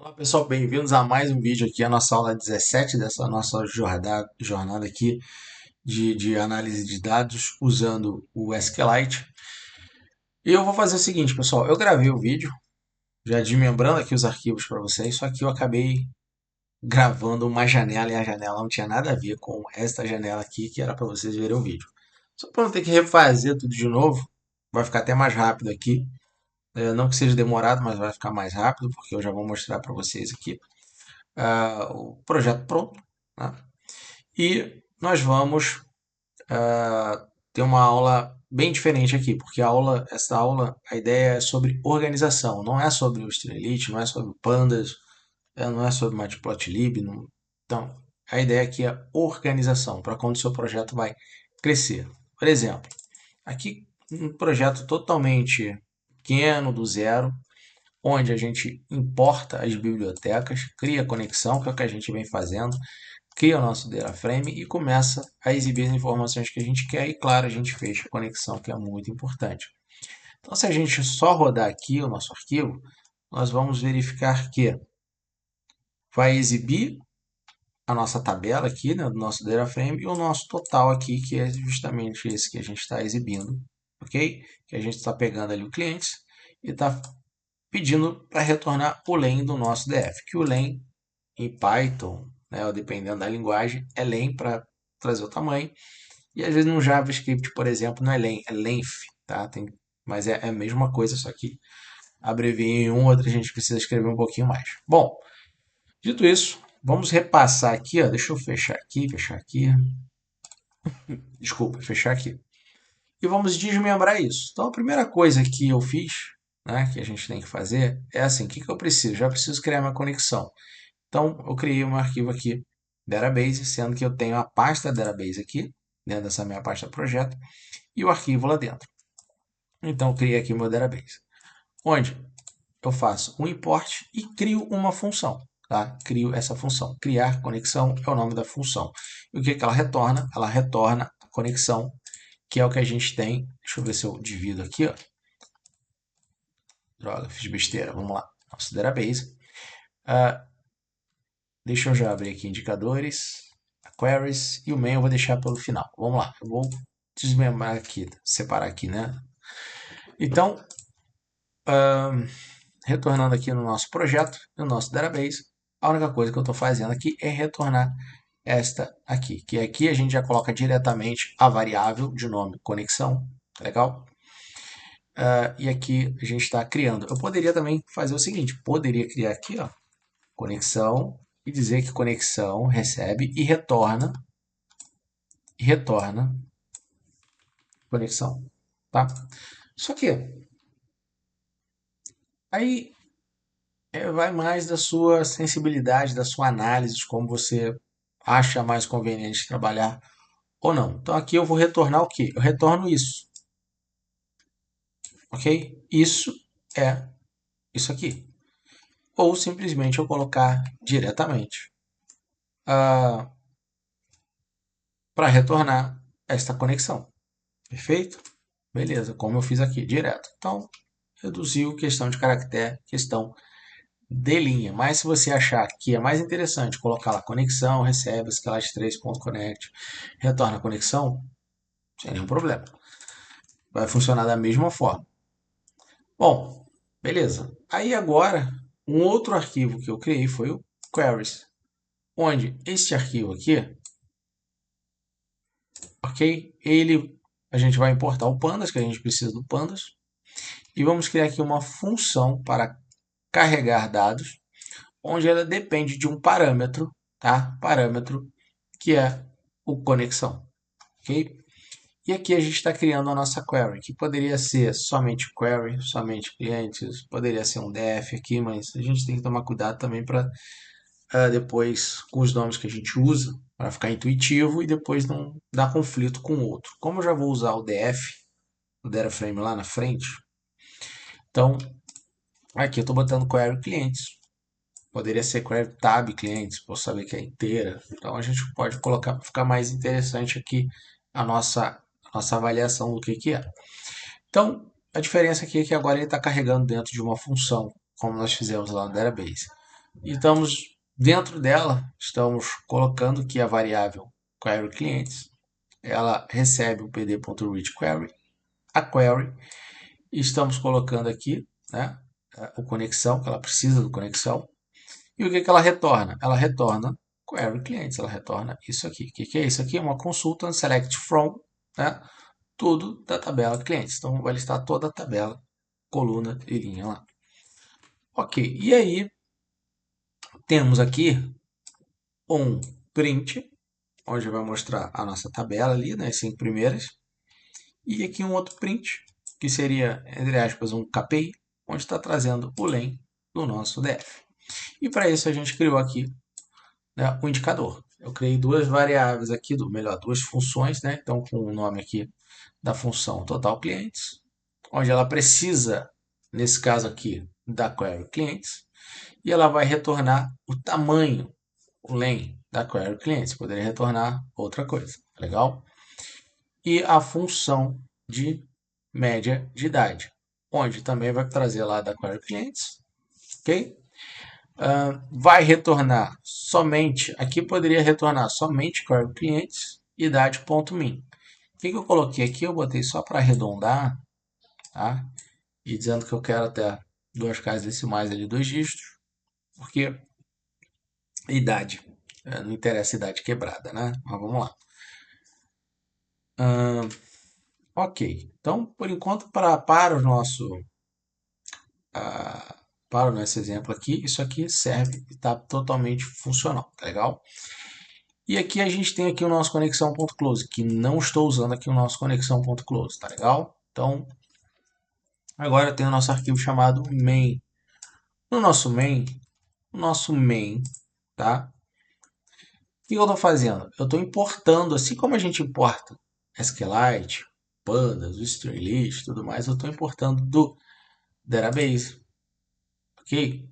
Olá pessoal, bem-vindos a mais um vídeo aqui, a nossa aula 17 dessa nossa jornada aqui de análise de dados usando o SQLite. E eu vou fazer o seguinte, pessoal, eu gravei o vídeo, já desmembrando aqui os arquivos para vocês, só que eu acabei gravando uma janela e a janela não tinha nada a ver com esta janela aqui, que era para vocês verem o vídeo. Só para não ter que refazer tudo de novo, vai ficar até mais rápido aqui. Não que seja demorado, mas vai ficar mais rápido, porque eu já vou mostrar para vocês aqui o projeto pronto, né? E nós vamos ter uma aula bem diferente aqui, porque essa aula, a ideia é sobre organização, não é sobre o Streamlit, não é sobre Pandas, não é sobre Matplotlib. Então, a ideia aqui é organização, para quando o seu projeto vai crescer. Por exemplo, aqui um projeto totalmente pequeno, do zero, onde a gente importa as bibliotecas, cria conexão, que é o que a gente vem fazendo, cria o nosso data frame e começa a exibir as informações que a gente quer e, claro, a gente fecha a conexão, que é muito importante. Então, se a gente só rodar aqui o nosso arquivo, nós vamos verificar que vai exibir a nossa tabela aqui, né, do nosso data frame e o nosso total aqui, que é justamente esse que a gente está exibindo, ok? Que a gente está pegando ali o cliente e está pedindo para retornar o len do nosso DF, que o len em Python, né, dependendo da linguagem, é len para trazer o tamanho, e às vezes no JavaScript, por exemplo, não é len, é length, tá? Mas é a mesma coisa, só que abrevia em um, outro a gente precisa escrever um pouquinho mais. Bom, dito isso, vamos repassar aqui, ó, deixa eu fechar aqui, desculpa, fechar aqui. E vamos desmembrar isso. Então a primeira coisa que eu fiz, né, que a gente tem que fazer, é assim, o que eu preciso? Já preciso criar uma conexão. Então, eu criei um arquivo aqui, database, sendo que eu tenho a pasta database aqui, dentro dessa minha pasta projeto, e o arquivo lá dentro. Então, eu criei aqui o meu database, onde eu faço um import e crio uma função. Tá? Crio essa função. Criar conexão é o nome da função. E o que ela retorna? Ela retorna a conexão, que é o que a gente tem. Deixa eu ver se eu divido aqui. Ó. Droga, fiz besteira. Vamos lá. Nosso database. Deixa eu já abrir aqui indicadores, queries e o main eu vou deixar pelo final. Vamos lá, eu vou desmembrar aqui, separar aqui, né? Então, retornando aqui no nosso projeto, no nosso database, a única coisa que eu estou fazendo aqui é retornar esta aqui, que aqui a gente já coloca diretamente a variável de nome conexão, legal? E aqui a gente está criando. Eu poderia também fazer o seguinte, poderia criar aqui, ó, conexão, e dizer que conexão recebe e retorna conexão, tá? Só que aí vai mais da sua sensibilidade, da sua análise, de como você acha mais conveniente trabalhar ou não. Então aqui eu vou retornar o quê? Eu retorno isso, ok? Isso é isso aqui. Ou simplesmente eu colocar diretamente para retornar esta conexão. Perfeito? Beleza, como eu fiz aqui, direto. Então, reduziu questão de caractere, questão de linha. Mas se você achar que é mais interessante colocar lá conexão, recebe, escalate 3.connect, retorna a conexão, sem nenhum problema. Vai funcionar da mesma forma. Bom, beleza. Aí agora, um outro arquivo que eu criei foi o queries, onde este arquivo aqui, ok? A gente vai importar o pandas, que a gente precisa do pandas, e vamos criar aqui uma função para carregar dados, onde ela depende de um parâmetro, tá? Parâmetro que é o conexão, ok? E aqui a gente está criando a nossa query, que poderia ser somente query, somente clientes, poderia ser um def aqui, mas a gente tem que tomar cuidado também para depois com os nomes que a gente usa, para ficar intuitivo e depois não dar conflito com o outro. Como eu já vou usar o def, o data frame lá na frente, então aqui eu estou botando query clientes. Poderia ser query tab clientes, para saber que é inteira. Então a gente pode colocar para ficar mais interessante aqui a nossa avaliação do que é. Então a diferença aqui é que agora ele está carregando dentro de uma função, como nós fizemos lá no database. E estamos dentro dela, estamos colocando que a variável query clients, ela recebe o pd.read query, a query, e estamos colocando aqui, né, o conexão, que ela precisa do conexão. E o que, que ela retorna? Ela retorna query clients, ela retorna isso aqui. O que, que é isso aqui? É uma consulta select from, né, tudo da tabela clientes. Então vai listar toda a tabela, coluna e linha lá. Ok, e aí temos aqui um print, onde vai mostrar a nossa tabela ali, né, as 5 primeiras. E aqui um outro print, que seria, entre aspas, um KPI, onde está trazendo o len do nosso DF. E para isso a gente criou aqui, né, o indicador. Eu criei duas variáveis aqui, melhor, duas funções, né? Então com o nome aqui da função total clientes, onde ela precisa, nesse caso aqui, da query clientes, e ela vai retornar o tamanho, o len da query clientes. Poderia retornar outra coisa, legal? E a função de média de idade, onde também vai trazer lá da query clientes, ok? Vai retornar somente, aqui poderia retornar somente query clientes, idade.min. O que eu coloquei aqui? Eu botei só para arredondar, tá? E dizendo que eu quero até duas casas decimais ali, 2 dígitos, porque idade, não interessa idade quebrada, né? Mas vamos lá. Ok, então por enquanto para o nosso para o nosso exemplo aqui, isso aqui serve e está totalmente funcional, tá legal? E aqui a gente tem aqui o nosso conexão.close, que não estou usando aqui o nosso conexão.close, tá legal? Então, agora tem o nosso arquivo chamado main. No nosso main, tá? O que eu estou fazendo? Eu estou importando, assim como a gente importa SQLite, Pandas, o Stringlist e tudo mais, eu estou importando do database, ok?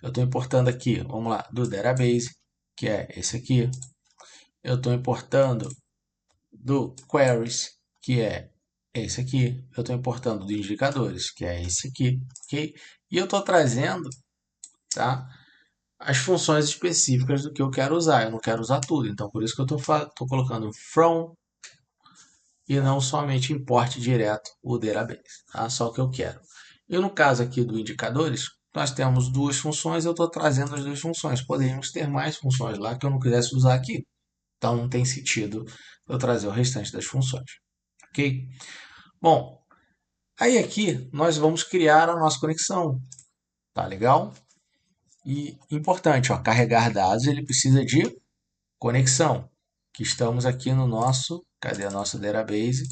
Eu estou importando aqui, vamos lá, do database, que é esse aqui. Eu estou importando do queries, que é esse aqui. Eu estou importando dos indicadores, que é esse aqui, ok? E eu estou trazendo, tá, as funções específicas do que eu quero usar. Eu não quero usar tudo, então por isso que eu estou colocando from e não somente importe direto o database, tá? Só o que eu quero. E no caso aqui do indicadores, nós temos duas funções, eu estou trazendo as duas funções. Poderíamos ter mais funções lá que eu não quisesse usar aqui. Então não tem sentido eu trazer o restante das funções. Ok? Bom, aí aqui nós vamos criar a nossa conexão. Tá legal? E importante, ó, carregar dados ele precisa de conexão. Que estamos aqui no nosso, cadê a nossa database?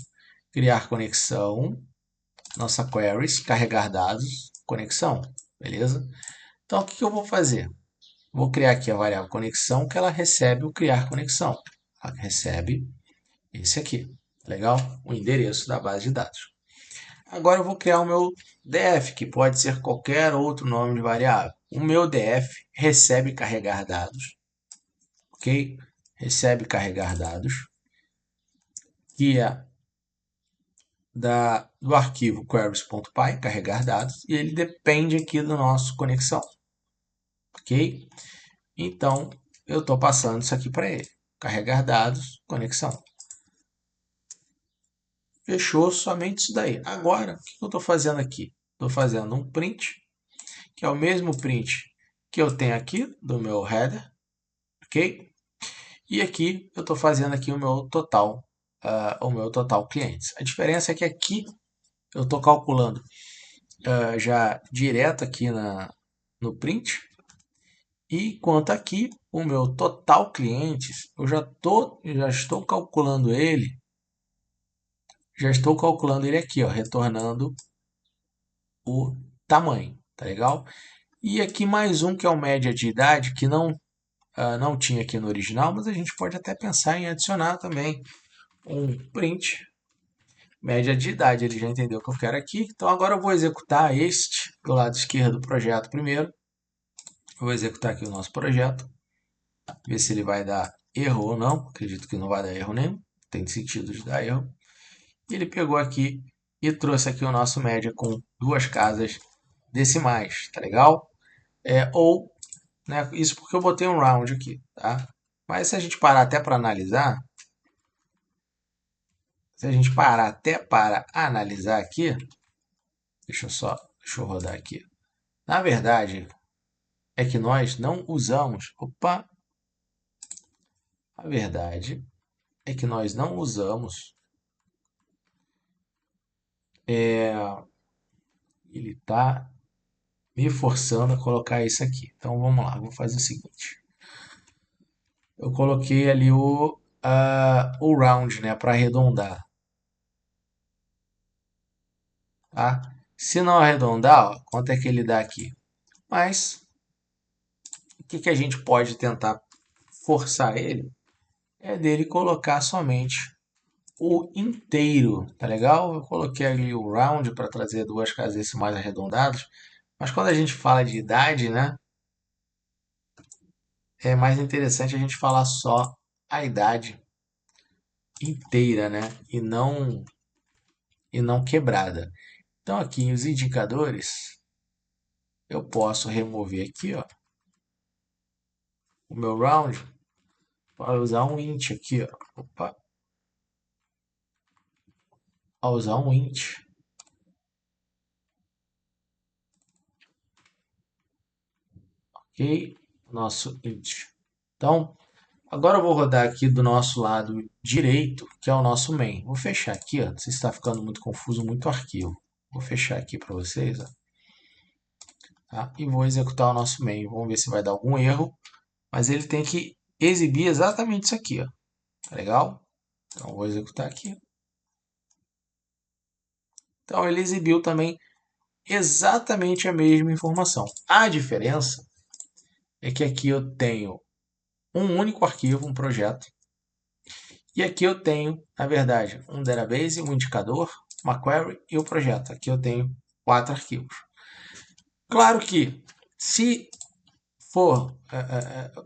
Criar conexão, nossa queries, carregar dados, conexão, beleza? Então o que eu vou fazer? Vou criar aqui a variável conexão que ela recebe o criar conexão. Ela recebe esse aqui, legal? O endereço da base de dados. Agora eu vou criar o meu DF, que pode ser qualquer outro nome de variável. O meu DF recebe carregar dados, ok? Recebe carregar dados, que é do arquivo queries.py, carregar dados, e ele depende aqui do nosso conexão, ok? Então, eu estou passando isso aqui para ele. Carregar dados, conexão. Fechou somente isso daí. Agora, o que eu estou fazendo aqui? Estou fazendo um print, que é o mesmo print que eu tenho aqui do meu header, ok? E aqui eu estou fazendo aqui o meu total clientes. A diferença é que aqui eu estou calculando já direto aqui no print, e quanto aqui o meu total clientes, eu já estou calculando ele aqui, ó, retornando o tamanho, tá legal? E aqui mais um que é o média de idade, que não tinha aqui no original, mas a gente pode até pensar em adicionar também um print média de idade. Ele já entendeu o que eu quero aqui. Então agora eu vou executar este do lado esquerdo do projeto primeiro. Eu vou executar aqui o nosso projeto, ver se ele vai dar erro ou não. Acredito que não vai dar erro nenhum, tem sentido de dar erro. E ele pegou aqui e trouxe aqui o nosso média com duas casas decimais, tá legal? Ou né? Isso porque eu botei um round aqui, tá? Mas se a gente parar até para analisar, se a gente parar até para analisar aqui, deixa eu rodar aqui. Na verdade, é que nós não usamos, opa, a verdade é que nós não usamos, ele está me forçando a colocar isso aqui. Então vamos lá, vou fazer o seguinte. Eu coloquei ali o round, né, para arredondar, tá? Se não arredondar, ó, quanto é que ele dá aqui? Mas o que a gente pode tentar forçar ele é dele colocar somente o inteiro, tá legal? Eu coloquei ali o round para trazer duas casas mais arredondadas, mas quando a gente fala de idade, né, é mais interessante a gente falar só a idade inteira, né, e não quebrada. Então aqui os indicadores, eu posso remover aqui, ó, o meu round para usar um int aqui, ó. Opa, ao usar um int, ok? Nosso int. Então, agora eu vou rodar aqui do nosso lado direito, que é o nosso main. Vou fechar aqui, ó. Não sei se está ficando muito confuso, muito arquivo. Vou fechar aqui para vocês, ó, tá? E vou executar o nosso main. Vamos ver se vai dar algum erro, mas ele tem que exibir exatamente isso aqui, ó. Tá legal? Então vou executar aqui. Então ele exibiu também exatamente a mesma informação. A diferença é que aqui eu tenho um único arquivo, um projeto, e aqui eu tenho, na verdade, um database, um indicador, uma query e o projeto. Aqui eu tenho 4 arquivos. Claro que se for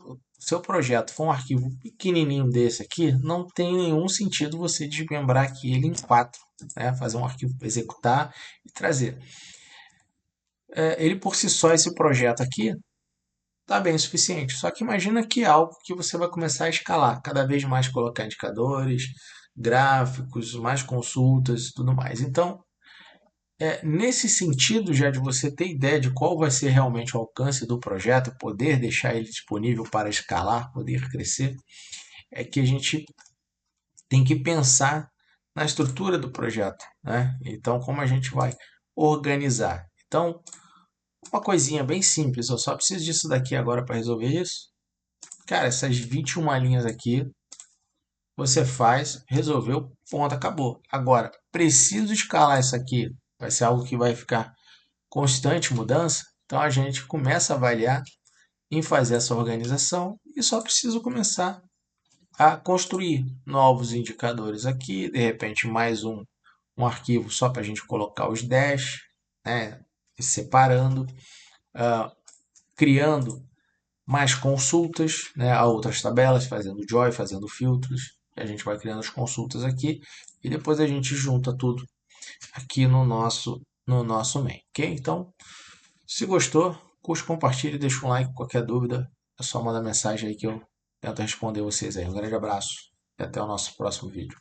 o seu projeto for um arquivo pequenininho desse aqui, não tem nenhum sentido você desmembrar aqui ele em 4, né? Fazer um arquivo para executar e trazer. Ele por si só, esse projeto aqui, está bem o suficiente. Só que imagina que é algo que você vai começar a escalar, cada vez mais colocar indicadores, gráficos, mais consultas e tudo mais. Então, nesse sentido, já de você ter ideia de qual vai ser realmente o alcance do projeto, poder deixar ele disponível para escalar, poder crescer, é que a gente tem que pensar na estrutura do projeto, né? Então, como a gente vai organizar? Então, uma coisinha bem simples, eu só preciso disso daqui agora para resolver isso. Cara, essas 21 linhas aqui, você faz, resolveu, ponto, acabou. Agora, preciso escalar isso aqui, vai ser algo que vai ficar constante mudança, então a gente começa a avaliar em fazer essa organização e só preciso começar a construir novos indicadores aqui, de repente mais um arquivo só para a gente colocar os dash, né, separando, criando mais consultas, né, a outras tabelas, fazendo join, fazendo filtros. A gente vai criando as consultas aqui e depois a gente junta tudo aqui no nosso main, ok? Então, se gostou, curte, compartilhe, deixa um like. Qualquer dúvida é só mandar mensagem aí que eu tento responder vocês aí. Um grande abraço e até o nosso próximo vídeo.